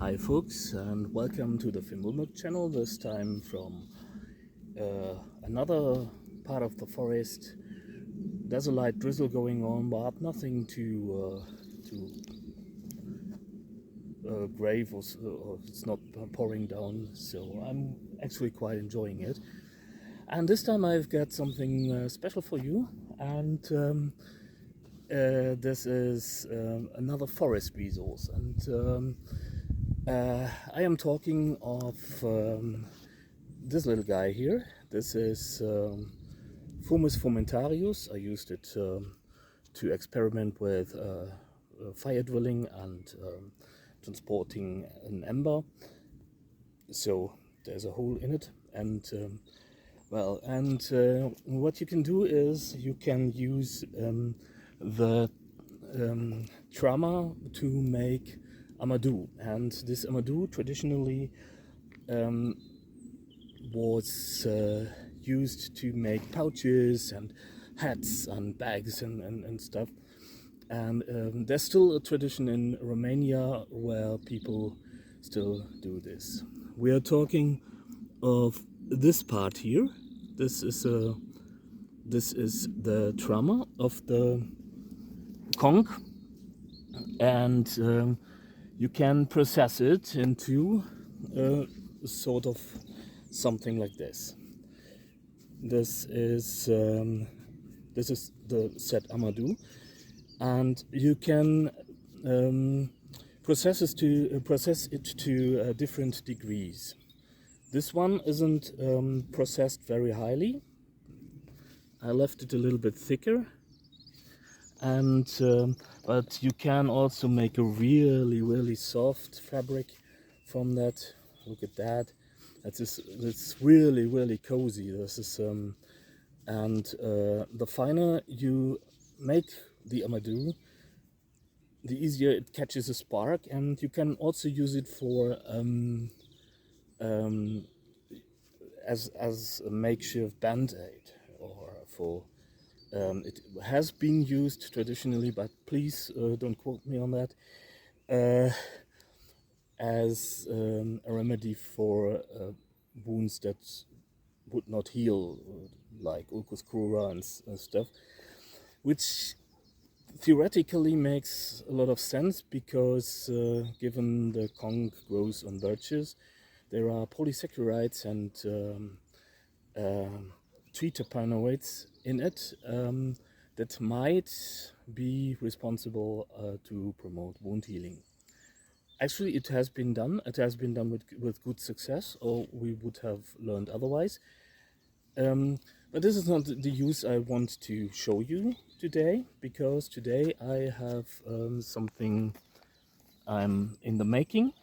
Hi folks, and welcome to the Filmulmuk channel, this time from another part of the forest. There's a light drizzle going on, but nothing too grave, or it's not pouring down, so I'm actually quite enjoying it. And this time I've got something special for you, and this is another forest resource, and I am talking of this little guy here. This is Fumus fomentarius. I used it to experiment with fire drilling and transporting an ember. So there's a hole in it, and what you can do is you can use the trauma to make Amadou, and this Amadou traditionally was used to make pouches and hats and bags and stuff. And there's still a tradition in Romania where people still do this. We are talking of this part here. This is the trauma of the conch, and you can process it into sort of something like this. This is the set Amadou, and you can process it to different degrees. This one isn't processed very highly. I left it a little bit thicker, and but you can also make a really soft fabric from that. Look at that. It's really cozy. This is and the finer you make the Amadou, the easier it catches a spark, and you can also use it for as a makeshift band-aid, or for it has been used traditionally, but please don't quote me on that, as a remedy for wounds that would not heal, like ulcus crura and stuff, which theoretically makes a lot of sense, because given the conch grows on birches, there are polysaccharides and triterpenoids in it that might be responsible to promote wound healing. Actually, it has been done. It has been done with good success, or we would have learned otherwise. But this is not the use I want to show you today, because today I have something I'm in the making.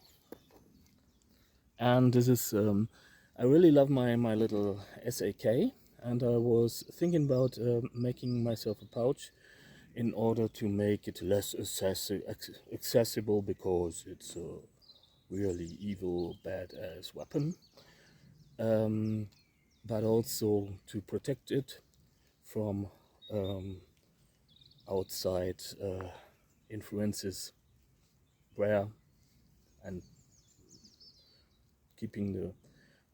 And this is, I really love my little SAK, and I was thinking about making myself a pouch in order to make it less accessible, because it's a really evil, badass weapon, but also to protect it from outside influences, wear, and keeping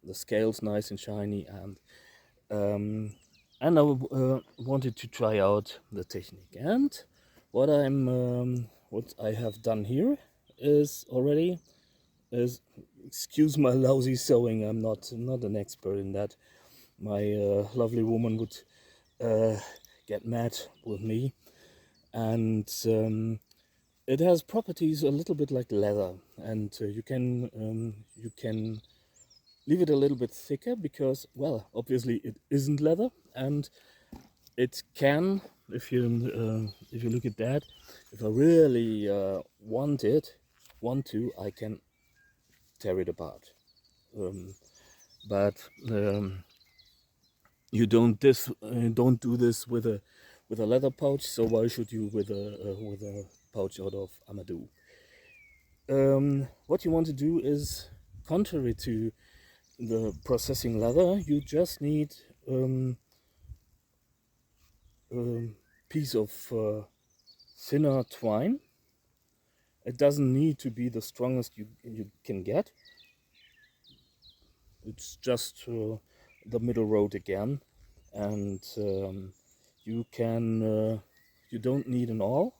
the scales nice and shiny, and I wanted to try out the technique. And what I have done here is excuse my lousy sewing. I'm not an expert in that. My lovely woman would get mad with me, and it has properties a little bit like leather, and you can leave it a little bit thicker, because, well, obviously it isn't leather, and it can, if you look at that, if I really want to, I can tear it apart. But you don't do this with a leather pouch, so why should you with a pouch out of Amadou? What you want to do is, contrary to the processing leather, you just need a piece of thinner twine, It doesn't need to be the strongest you can get. It's just the middle road again, and you can you don't need an awl.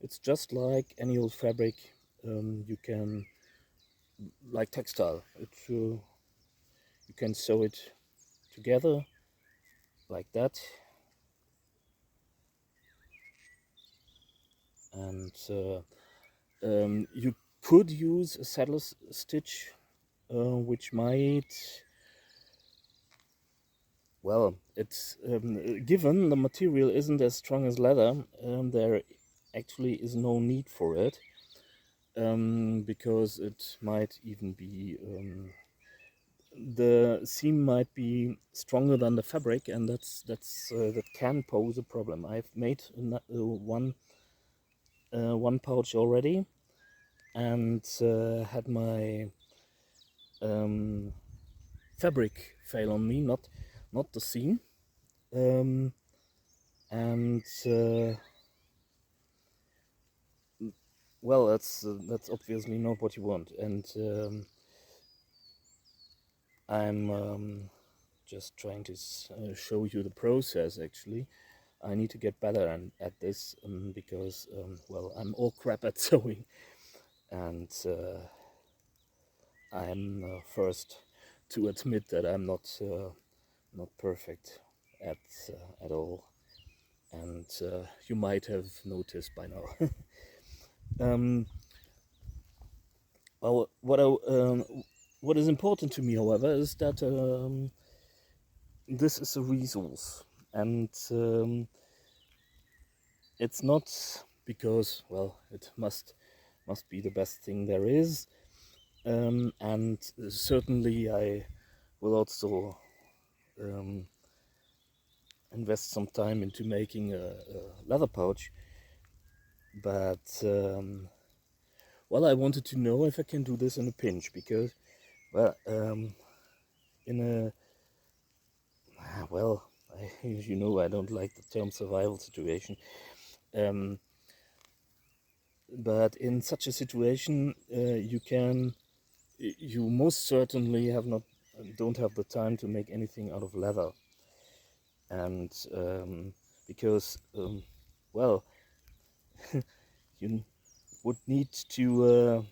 It's just like any old fabric. You can, like textile. You can sew it together like that, and you could use a saddle stitch, which might, well, it's given the material isn't as strong as leather, there actually is no need for it, because it might even be the seam might be stronger than the fabric, and that can pose a problem. I've made one pouch already, and had my fabric fail on me, not the seam, and well, that's obviously not what you want, and I'm just trying to show you the process. Actually, I need to get better at this, because well, I'm all crap at sewing, and I'm first to admit that I'm not perfect at all, and you might have noticed by now. Well, what is important to me, however, is that this is a resource, and it's not because, well, it must be the best thing there is, and certainly I will also invest some time into making a leather pouch, but well, I wanted to know if I can do this in a pinch, because, well, in a, well, you know, I don't like the term survival situation, but in such a situation, you most certainly don't have the time to make anything out of leather, and because well, you would need to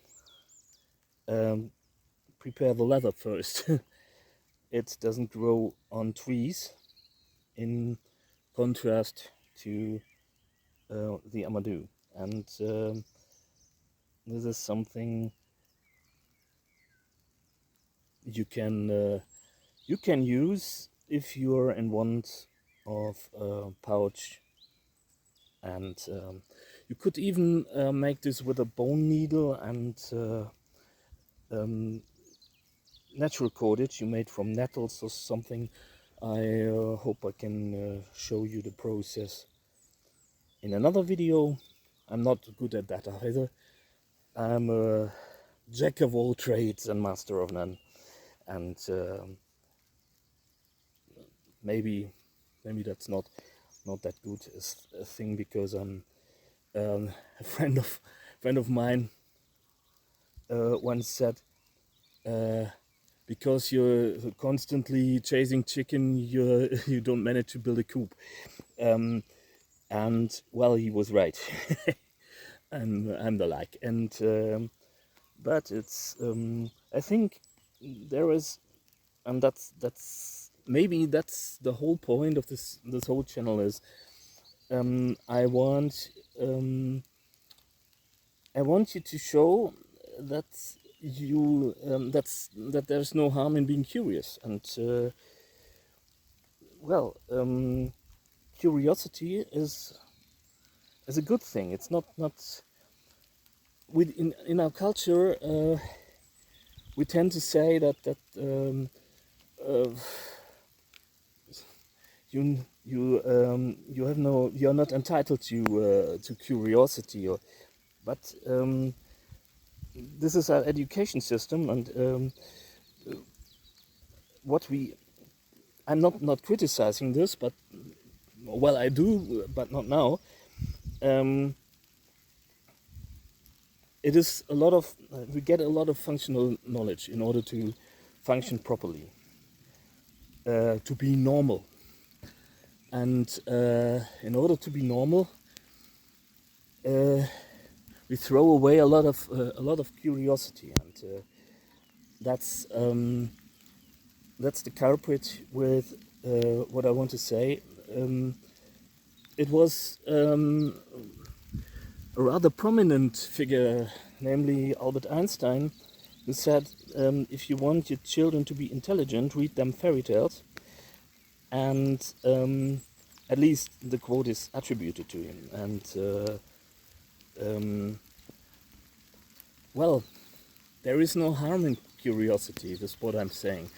prepare the leather first. It doesn't grow on trees, in contrast to the Amadou, and this is something you can use if you're in want of a pouch, and you could even make this with a bone needle and natural cordage you made from nettles or something. I hope I can show you the process in another video. I'm not good at that either. I'm a jack of all trades and master of none, and maybe that's not that good a thing, because I'm a friend of mine once said, because you're constantly chasing chicken, you don't manage to build a coop, and well, he was right. I'm the like, and but it's I think there is, and that's maybe that's the whole point of this whole channel is, I want you to show that that there's no harm in being curious, and well, curiosity is a good thing. It's not in our culture. We tend to say that you're not entitled to curiosity, but this is our education system, and I'm not criticizing this, but well, I do, but not now. it is a lot of we get a lot of functional knowledge in order to function properly, to be normal. And in order to be normal, we throw away a lot of curiosity, and that's the culprit with what I want to say. It was a rather prominent figure, namely Albert Einstein, who said, if you want your children to be intelligent, read them fairy tales. And at least the quote is attributed to him. And well, there is no harm in curiosity, that's what I'm saying.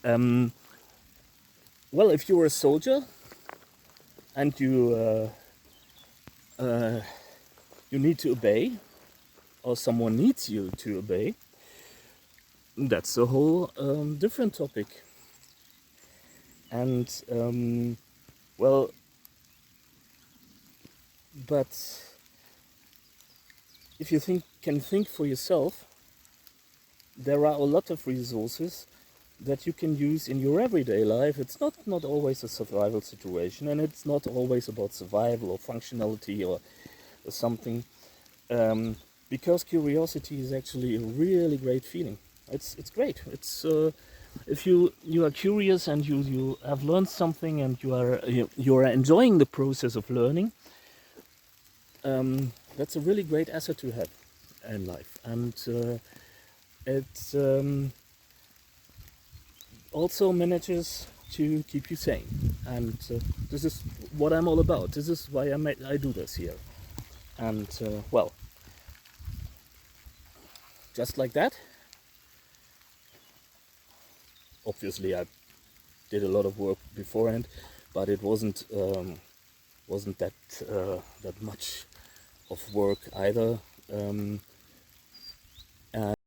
Well, if you're a soldier and you need to obey, or someone needs you to obey, that's a whole different topic. And well, but if you can think for yourself, there are a lot of resources that you can use in your everyday life. It's not always a survival situation, and it's not always about survival or functionality or something, because curiosity is actually a really great feeling. It's great. It's if you are curious and you have learned something and you are enjoying the process of learning, that's a really great asset to have in life. And it also manages to keep you sane. And this is what I'm all about. This is why I do this here. And well, just like that. Obviously, I did a lot of work beforehand, but it wasn't that much of work either.